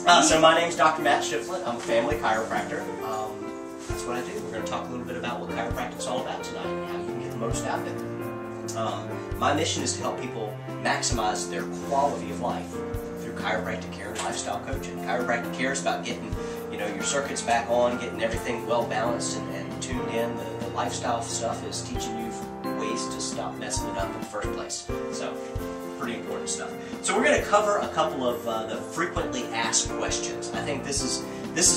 So my name's Dr. Matt Shifflett. I'm a family chiropractor. That's what I do. We're going to talk a little bit about what chiropractic's all about tonight and how you can get the most out of it. My mission is to help people maximize their quality of life through chiropractic care and lifestyle coaching. Chiropractic care is about getting, your circuits back on, getting everything well balanced and tuned in. The lifestyle stuff is teaching you ways to stop messing it up in the first place. So, pretty important stuff. So we're going to cover a couple of the frequently asked questions. I think this is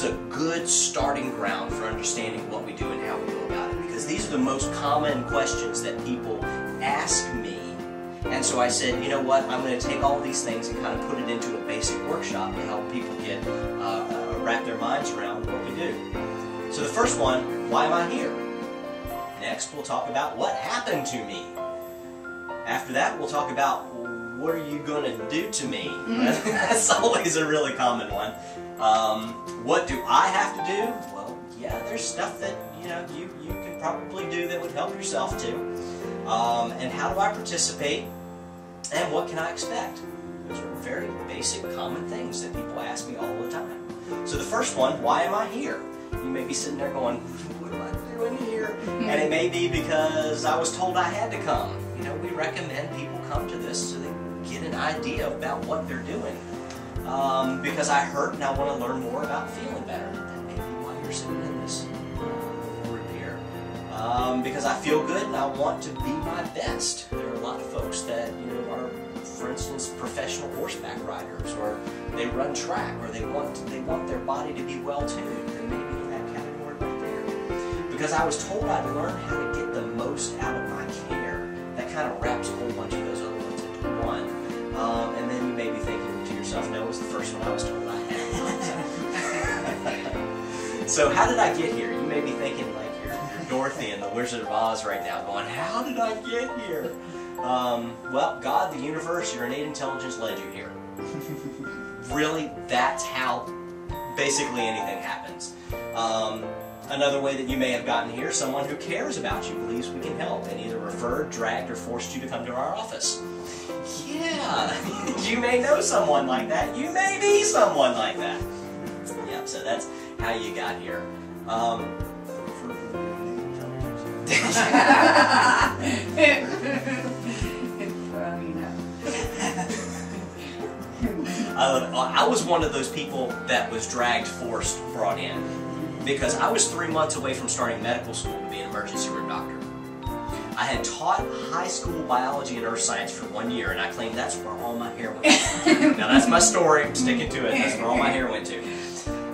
a good starting ground for understanding what we do and how we go about it, because these are the most common questions that people ask me. And so I said, you know what, I'm going to take all these things and kind of put it into a basic workshop to help people get wrap their minds around what we do. So the first one, why am I here? Next, we'll talk about what happened to me. After that, we'll talk about what are you going to do to me? That's always a really common one. What do I have to do? Well, yeah, there's stuff that you can probably do that would help yourself too. And how do I participate? And what can I expect? Those are very basic, common things that people ask me all the time. So the first one, why am I here? You may be sitting there going, what am I doing here? And it may be because I was told I had to come. We recommend people come to this so they get an idea about what they're doing. Because I hurt and I want to learn more about feeling better. That may be why you're sitting in this group here. Because I feel good and I want to be my best. There are a lot of folks that are, for instance, professional horseback riders, or they run track, or they want their body to be well tuned. They may be in that category right there. Because I was told I'd learn how to get the most out of my care. That kind of wraps a whole bunch of those other ones into one. And then you may be thinking to yourself, no, it was the first one I was told I had. So how did I get here? You may be thinking like you're Dorothy in the Wizard of Oz right now, going, how did I get here? Well, God, the universe, your innate intelligence led you here. Really, that's how basically anything happens. Another way that you may have gotten here, someone who cares about you, believes we can help, and either referred, dragged, or forced you to come to our office. Yeah, you may know someone like that. You may be someone like that. Yeah, so that's how you got here. I was one of those people that was dragged, forced, brought in. Because I was 3 months away from starting medical school to be an emergency room doctor. I had taught high school biology and earth science for 1 year, and I claimed that's where all my hair went to. Now that's my story, I'm sticking to it, that's where all my hair went to.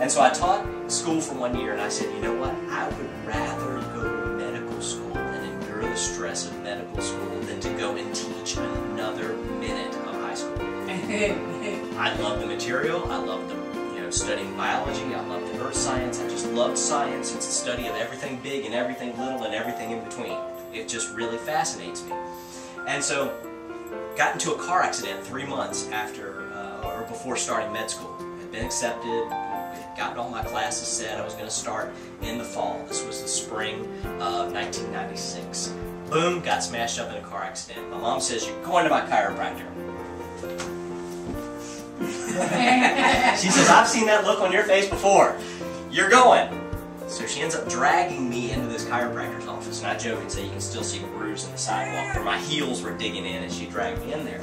And so I taught school for 1 year, and I said, you know what, I would rather go to medical school and endure the stress of medical school than to go and teach another minute of high school. I love the material, I love the studying biology, I love the earth science, I just loved science. It's the study of everything big and everything little and everything in between. It just really fascinates me. And so, got into a car accident 3 months after, or before starting med school. I'd been accepted, had gotten all my classes set, I was going to start in the fall. This was the spring of 1996. Boom, got smashed up in a car accident. My mom says, you're going to my chiropractor. She says, I've seen that look on your face before. You're going. So she ends up dragging me into this chiropractor's office. And I joke and say you can still see grooves in the sidewalk where my heels were digging in as she dragged me in there.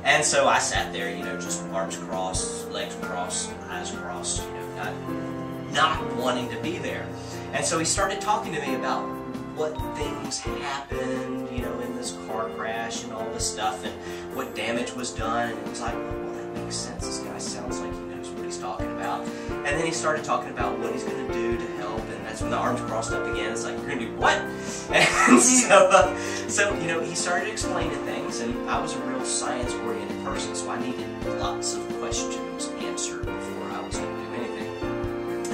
And so I sat there, just arms crossed, legs crossed, eyes crossed, not wanting to be there. And so he started talking to me about what things happened, in this car crash and all this stuff, and what damage was done. And it was like, makes sense. This guy sounds like he knows what he's talking about. And then he started talking about what he's going to do to help, and that's when the arms crossed up again. It's like, you're going to do what? And so he started explaining things, and I was a real science-oriented person, so I needed lots of questions answered before I was going to do anything.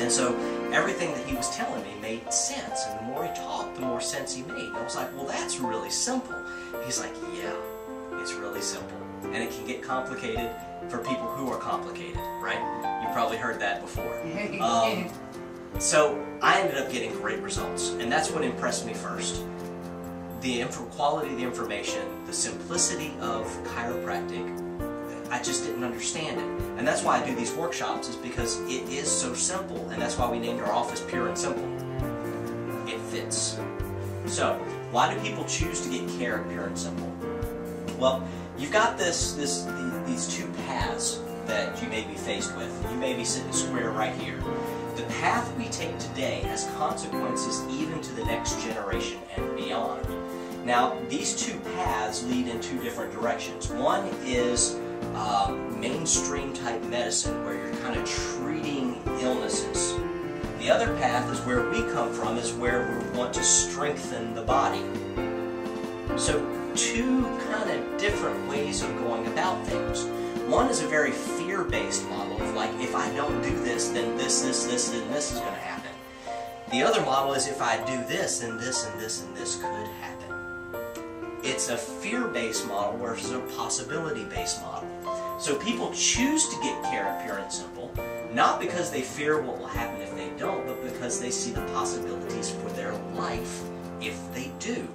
And so everything that he was telling me made sense, and the more he talked, the more sense he made. And I was like, well, that's really simple. He's like, yeah, it's really simple. And it can get complicated for people who are complicated, right? You've probably heard that before. So I ended up getting great results, and that's what impressed me first. The quality of the information, the simplicity of chiropractic, I just didn't understand it. And that's why I do these workshops, is because it is so simple, and that's why we named our office Pure and Simple. It fits. So, why do people choose to get care at Pure and Simple? Well, you've got these two paths that you may be faced with. You may be sitting square right here. The path we take today has consequences even to the next generation and beyond. Now, these two paths lead in two different directions. One is mainstream type medicine, where you're kind of treating illnesses. The other path is where we come from, is where we want to strengthen the body. So two kind of different ways of going about things. One is a very fear-based model of like, if I don't do this, then this, and this is going to happen. The other model is, if I do this, then this, and this, and this could happen. It's a fear-based model versus a possibility-based model. So people choose to get care at Pure and Simple, not because they fear what will happen if they don't, but because they see the possibilities for their life if they do.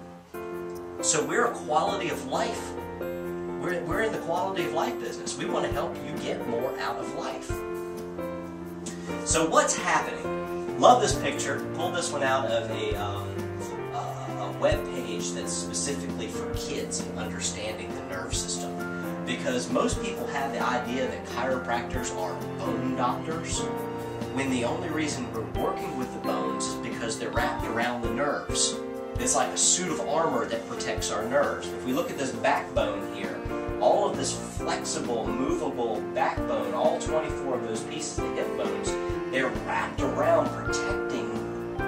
So we're a quality of life. We're in the quality of life business. We want to help you get more out of life. So what's happening? Love this picture. Pulled this one out of a web page that's specifically for kids and understanding the nerve system. Because most people have the idea that chiropractors are bone doctors, when the only reason we're working with the bones is because they're wrapped around the nerves. It's like a suit of armor that protects our nerves. If we look at this backbone here, all of this flexible, movable backbone, all 24 of those pieces of hip bones, they're wrapped around protecting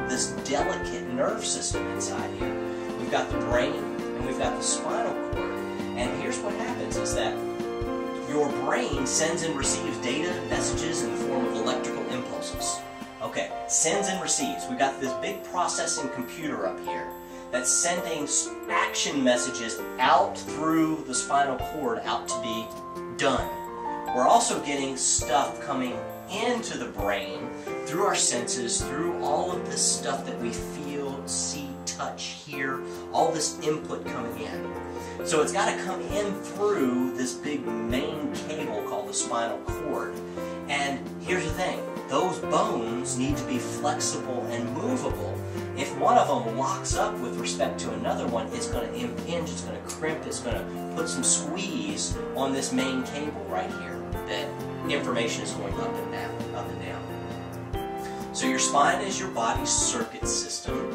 this delicate nerve system inside here. We've got the brain and we've got the spinal cord. And here's what happens is that your brain sends and receives data, messages in the form of electrical impulses. Okay, sends and receives. We've got this big processing computer up here that's sending action messages out through the spinal cord out to be done. We're also getting stuff coming into the brain through our senses, through all of this stuff that we feel, see, touch, hear, all this input coming in. So it's got to come in through this big main cable called the spinal cord. And here's the thing, those bones need to be flexible and movable. If one of them locks up with respect to another one, it's going to impinge, it's going to crimp, it's going to put some squeeze on this main cable right here that information is going up and down, up and down. So your spine is your body's circuit system.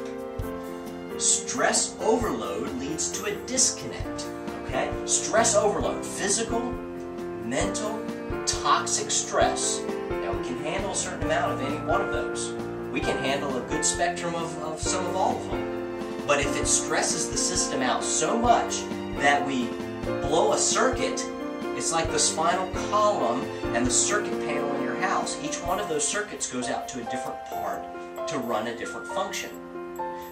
Stress overload leads to a disconnect, okay? Stress overload, physical, mental, toxic stress. Now we can handle a certain amount of any one of those. We can handle a good spectrum of some of all of them. But if it stresses the system out so much that we blow a circuit, it's like the spinal column and the circuit panel in your house. Each one of those circuits goes out to a different part to run a different function.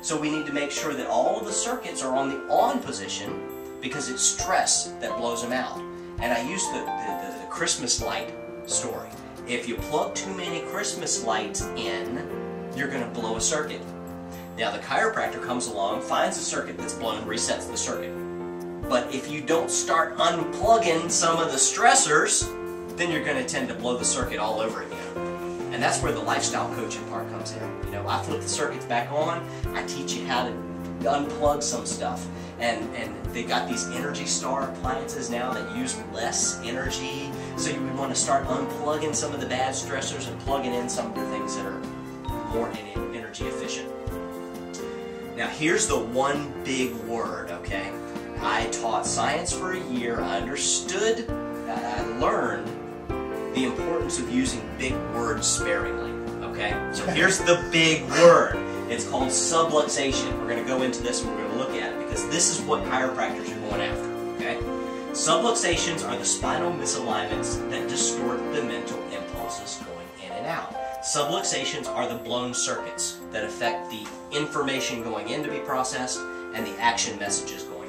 So we need to make sure that all of the circuits are on the on position because it's stress that blows them out. And I use the Christmas light story. If you plug too many Christmas lights in, you're going to blow a circuit. Now the chiropractor comes along, finds a circuit that's blown, resets the circuit. But if you don't start unplugging some of the stressors, then you're going to tend to blow the circuit all over again. And that's where the lifestyle coaching part comes in. You know, I flip the circuits back on, I teach you how to unplug some stuff. And they got these Energy Star appliances now that use less energy. So you would want to start unplugging some of the bad stressors and plugging in some of the things that are more energy efficient. Now here's the one big word, okay? I taught science for a year, I understood, I learned the importance of using big words sparingly, okay? So here's the big word. It's called subluxation. We're going to go into this and we're going to look at it because this is what chiropractors are going after, okay? Subluxations are the spinal misalignments that distort the mental impulses going in and out. Subluxations are the blown circuits that affect the information going in to be processed and the action messages going